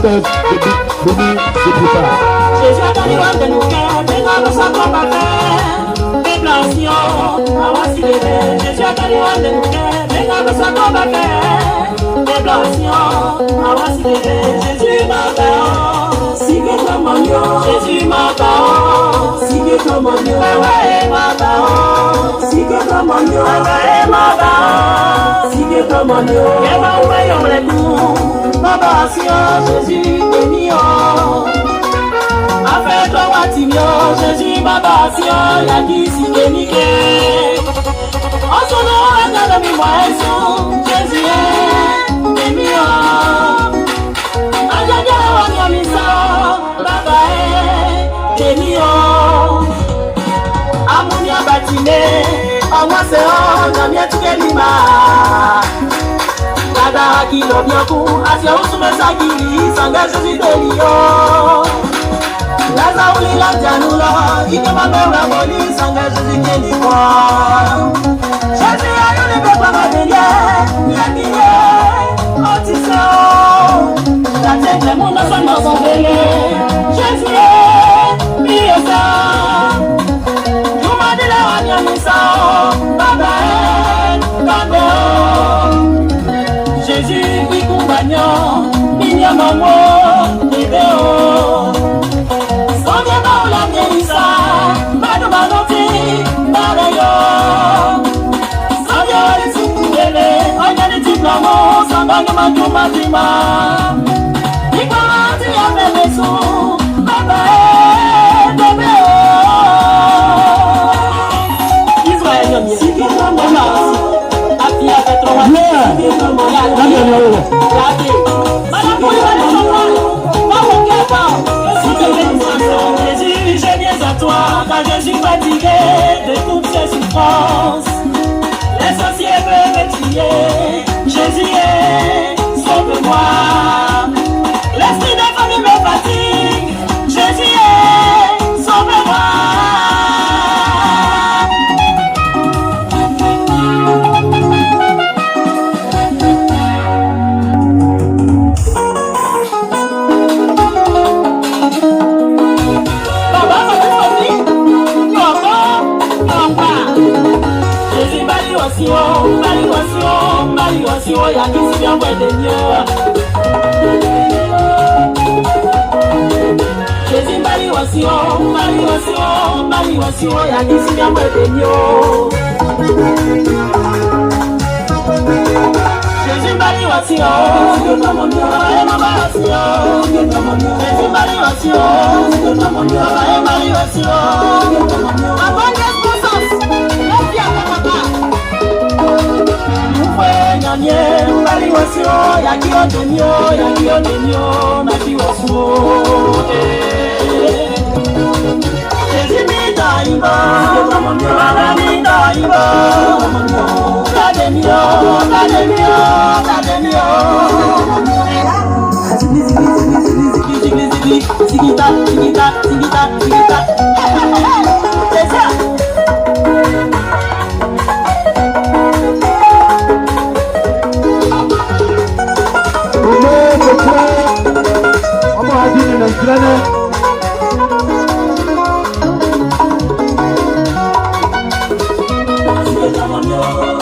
Pasteur Denis Sépupa. Jésus a donné de nous cœurs, mais dans le sang qu'on va faire. Déplation, voici les rêves. Jésus a donné de nous cœurs, mais dans le sang qu'on va faire. Déplation, voici les rêves. Jésus m'a fait, si que comme mon Dieu. Jésus m'a fait, si que comme mon Dieu. Ouais, m'a fait, si que comme mon Dieu. Ouais, m'a fait, si que comme mon Dieu. Et m'a ouvert on les coups, ma passion, Jésus béni. Afin toi Watimio, Jésus ma passion, y'a qui s'y déniqué. En son nom, un ami moi Jésus est béni. Ajaja wanya misa, baba est béni. Amunia batine, amwa se on, namia tukelima. Dada kilo bianku, asia usume sakili, sanga Jésus delio. Laza uli la janula, ike mamewa moli, sanga Jésus keni kwa. Jésus ayo le pepa mabelie, yakiye, otise o. La tête le monde soit dans son bélé. Jésus est mieux. You m'a dit la wanya misa, baba est Jésus qui compagnons, minya maman, bébé oh. Sans bien dans la vieillissa, bado banoti, badayo. Sans bien les soukouélé, on y a des diplômes, sans bado matima. Nicolas, tu as fait des sous, baba bébé oh. Israël, si tu as Jésus, je viens à toi, car je suis fatigué de toutes ces souffrances. Les sorciers veulent me tuer. Jésus est, sauve-moi. L'esprit de famille me fatigue. Jésus est, sauve-moi. Baliwasio ya kisi ya mwedenyo. Jésus baliwasio ya kisi ya mwedenyo. Jésus baliwasio, Jésus baliwasio. Abondance conscience, confia papa. Nyanye baliwasio ya kiodenyo na kiwasio. Jésus midaimba, baba midaimba. Tadenio. Sigita. Come on,